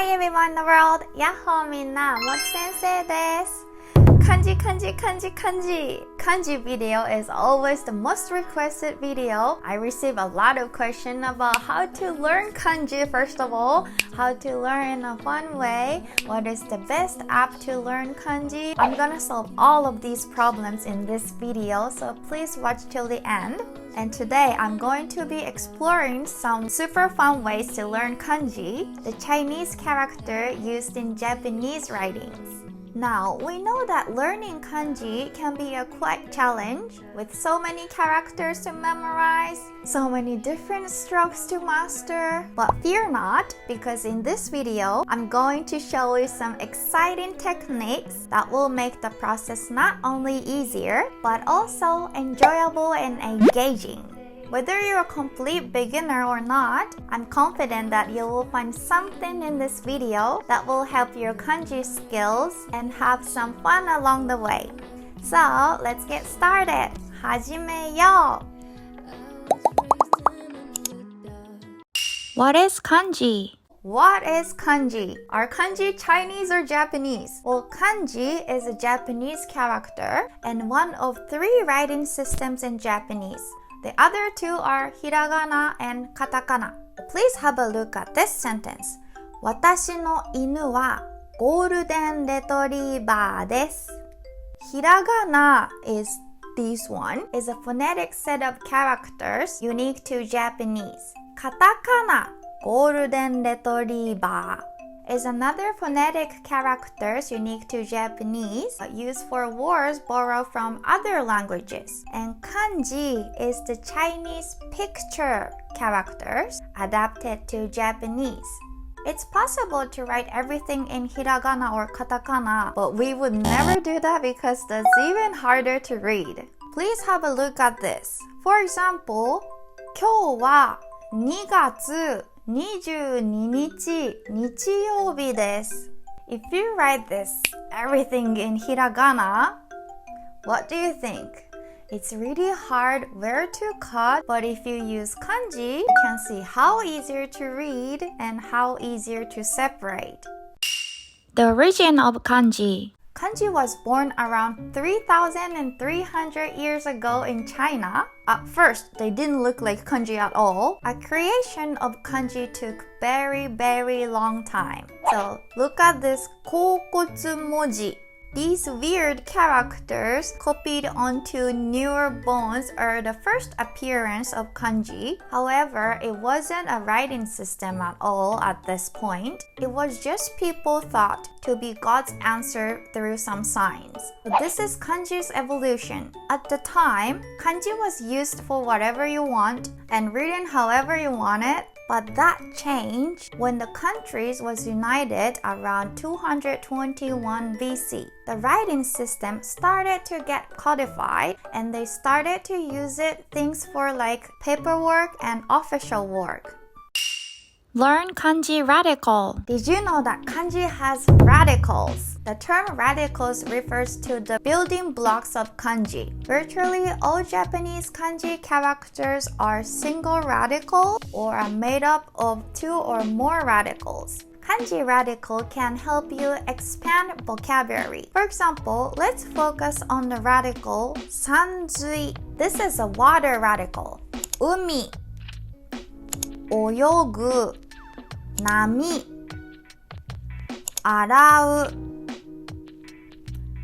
Hi everyone in the world! Yahoo! みんな、もち先生です。Kanji, kanji, kanji, kanji. Kanji video is always the most requested video. I receive a lot of questions about how to learn kanji first of all, how to learn in a fun way, what is the best app to learn kanji. I'm gonna solve all of these problems in this video, so please watch till the end. And today I'm going to be exploring some super fun ways to learn kanji, the Chinese character used in Japanese writings. Now, we know that learning kanji can be a quite challenge with so many characters to memorize, so many different strokes to master. But fear not, because in this video, I'm going to show you some exciting techniques that will make the process not only easier, but also enjoyable and engaging. Whether you're a complete beginner or not, I'm confident that you will find something in this video that will help your kanji skills and have some fun along the way. So, let's get started! 始めよう! What is kanji? What is kanji? Are kanji Chinese or Japanese? Well, kanji is a Japanese character and one of 3 writing systems in Japanese. The other 2 are hiragana and katakana. Please have a look at this sentence. 私の犬はゴールデンレトリバーです。Hiragana is this one, is a phonetic set of characters unique to Japanese. Katakana, ゴールデンレトリバーis another phonetic characters unique to Japanese, used for words borrowed from other languages. And kanji is the Chinese picture characters adapted to Japanese. It's possible to write everything in hiragana or katakana, but we would never do that because that's even harder to read. Please have a look at this. For example, 今日は2月22日日曜日です。If you write this everything in hiragana, what do you think? It's really hard where to cut, but if you use kanji, you can see how easier to read and how easier to separate. The origin of kanji. Kanji was born around 3,300 years ago in China. At first, they didn't look like kanji at all. A creation of kanji took very long time. So, look at this kokotsu moji. These weird characters copied onto newer bones are the first appearance of kanji. However, it wasn't a writing system at all at this point. It was just people thought to be God's answer through some signs. But this is kanji's evolution. At the time, kanji was used for whatever you want and written however you want it. But that changed when the countries was united around 221 BC. The writing system started to get codified and they started to use it things for like paperwork and official work. Learn kanji radical. Did you know that kanji has radicals? The term radicals refers to the building blocks of kanji. Virtually all Japanese kanji characters are single radical or are made up of 2 or more radicals. Kanji radical can help you expand vocabulary. For example, let's focus on the radical sanzui. This is a water radical. Umi, 泳ぐ、波、洗う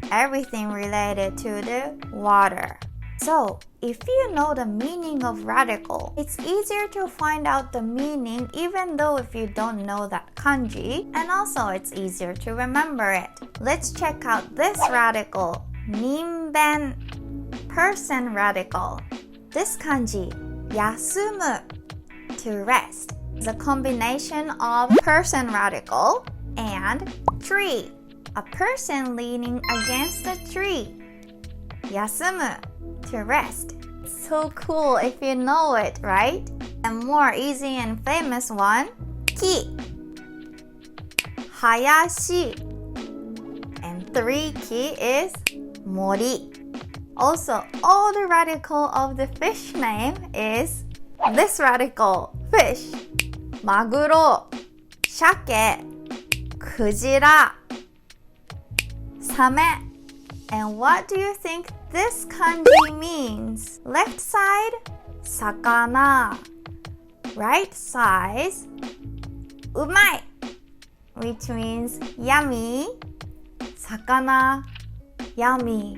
everything related to the water. So, if you know the meaning of radical, it's easier to find out the meaning even though if you don't know that kanji, and also it's easier to remember it. Let's check out this radical, ninben, person radical. This kanji, yasumu, to rest, is a combination of person radical and tree, a person leaning against a tree. Yasumu, to rest. So cool if you know it, right? And more easy and famous one, ki, hayashi, and 3 ki is mori. Also, all the radical of the fish name is this radical, fish. Maguro, shake, kujira, same. And what do you think this kanji means? Left side, sakana. Right side, umai, which means yummy. Sakana, yummy.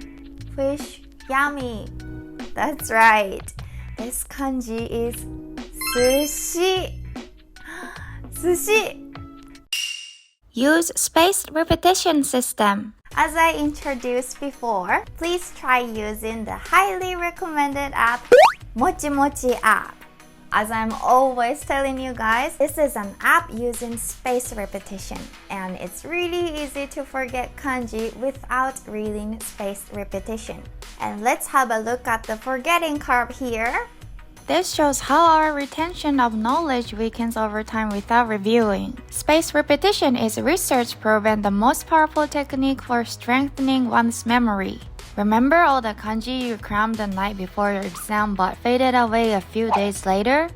Fish, yummy. That's right. This kanji is sushi. Sushi. Use spaced repetition system. As I introduced before, please try using the highly recommended app, MochiMochi App. As I'm always telling you guys, this is an app using spaced repetition, and it's really easy to forget kanji without reading spaced repetition. And let's have a look at the forgetting curve here. This shows how our retention of knowledge weakens over time without reviewing. Spaced repetition is research proven the most powerful technique for strengthening one's memory. Remember all the kanji you crammed the night before your exam but faded away a few days later?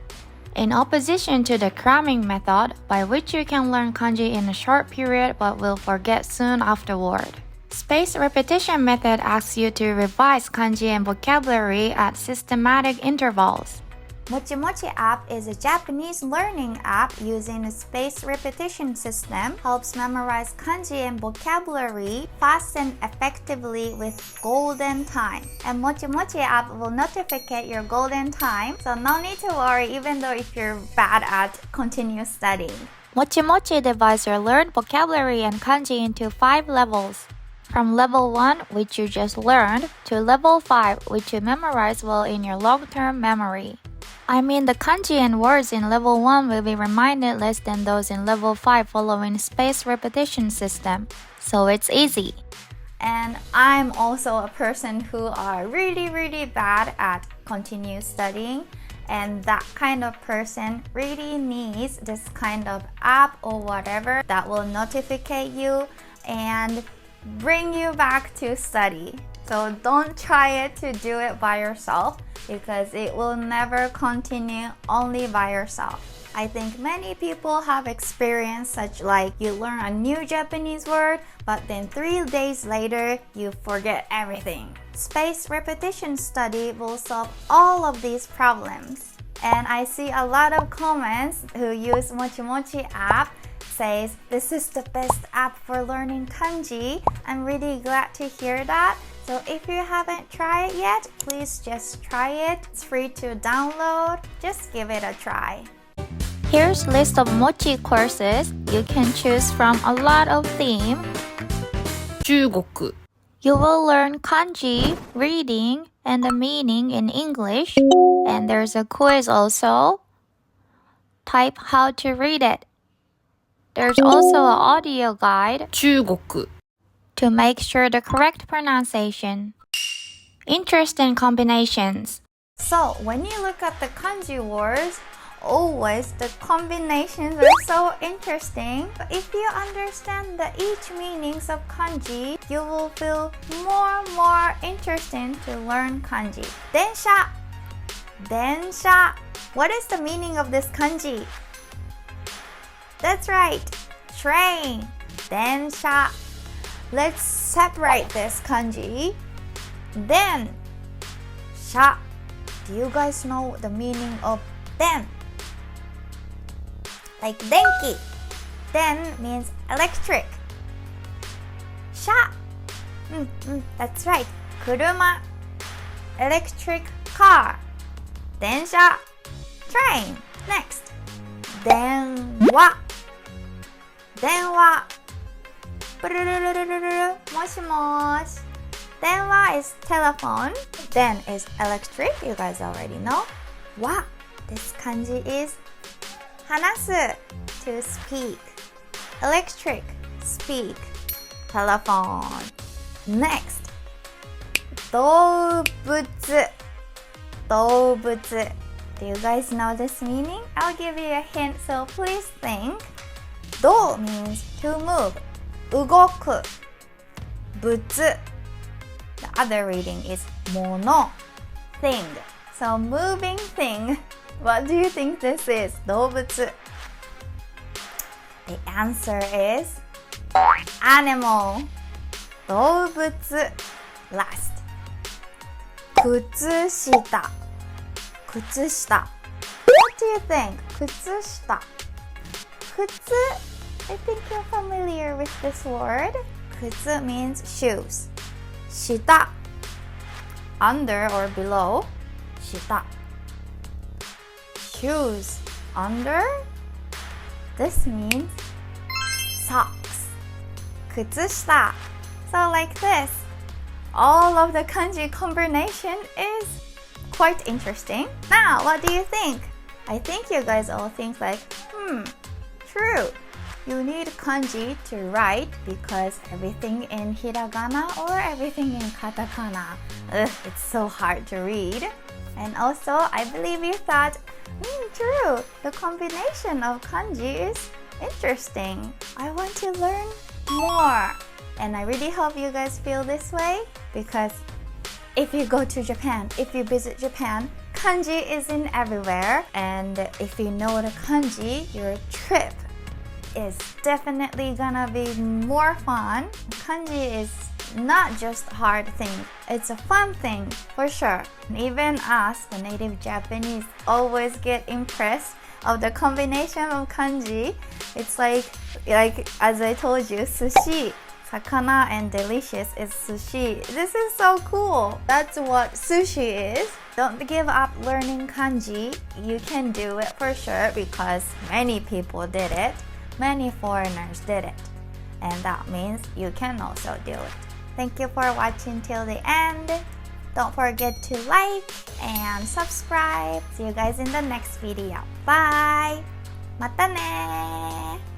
In opposition to the cramming method, by which you can learn kanji in a short period but will forget soon afterward. Spaced repetition method asks you to revise kanji and vocabulary at systematic intervals. MochiMochi App is a Japanese learning app using a spaced repetition system, helps memorize kanji and vocabulary fast and effectively with golden time. And MochiMochi App will notify your golden time, so no need to worry even though if you're bad at continuous studying. MochiMochi divides your learned vocabulary and kanji into 5 levels. From level 1, which you just learned, to level 5, which you memorize well in your long-term memory. I mean, the kanji and words in level 1 will be reminded less than those in level 5 following spaced repetition system, so it's easy. And I'm also a person who are really bad at continuous studying, and that kind of person really needs this kind of app or whatever that will notify you and bring you back to study. So don't try it to do it by yourself because it will never continue only by yourself. I think many people have experienced such like you learn a new Japanese word but then 3 days later you forget everything. Spaced repetition study will solve all of these problems. And I see a lot of comments who use MochiMochi app says this is the best app for learning kanji. I'm really glad to hear that. So if you haven't tried it yet, please just try it. It's free to download. Just give it a try. Here's a list of Mochi courses. You can choose from a lot of themes. 中国 You will learn kanji, reading, and the meaning in English. And there's a quiz also. Type how to read it. There's also an audio guide 中国 to make sure the correct pronunciation. Interesting combinations. So when you look at the kanji words, always the combinations are so interesting. If you understand the each meanings of kanji, you will feel more interesting to learn kanji. Densha. Densha. What is the meaning of this kanji? That's right. Train. Densha. Let's separate this kanji. Den. Sha. Do you guys know the meaning of den? Like denki. Den means electric. Sha. That's right. Kuruma. Electric car. Densha. Train. Next. Denwa. Denwa. Mochi-mochi. Denwa is telephone. Den is electric. You guys already know. Wa. This kanji is hanasu, to speak. Electric, speak. Telephone. Next. Doubutsu. Doubutsu. Do you guys know this meaning? I'll give you a hint, so please think. Do means to move. Ugoku. Butsu. The other reading is mono. Thing. So moving thing. What do you think this is? Doubutsu. The answer is animal 動物 last 靴下 靴下 What do you think? 靴下靴 I think you're familiar with this word 靴 means shoes 下 under or below 下 shoes under this means socks 靴下 so like this all of the kanji combination is quite interesting now what do you think I think you guys all think like true you need kanji to write because everything in hiragana or everything in katakana it's so hard to read and also I believe you thought true the combination of kanji is interesting I want to learn more and I really hope you guys feel this way because if you go to Japan if you visit Japan kanji is in everywhere and if you know the kanji your trip is definitely gonna be more fun. Kanji is not just a hard thing, it's a fun thing for sure. And even us, the native Japanese, always get impressed of the combination of kanji. It's like as I told you, sushi. Sakana and delicious is sushi. This is so cool. That's what sushi is. Don't give up learning kanji. You can do it for sure because many people did it. Many foreigners did it. And that means you can also do it. Thank you for watching till the end. Don't forget to like and subscribe. See you guys in the next video. Bye! またね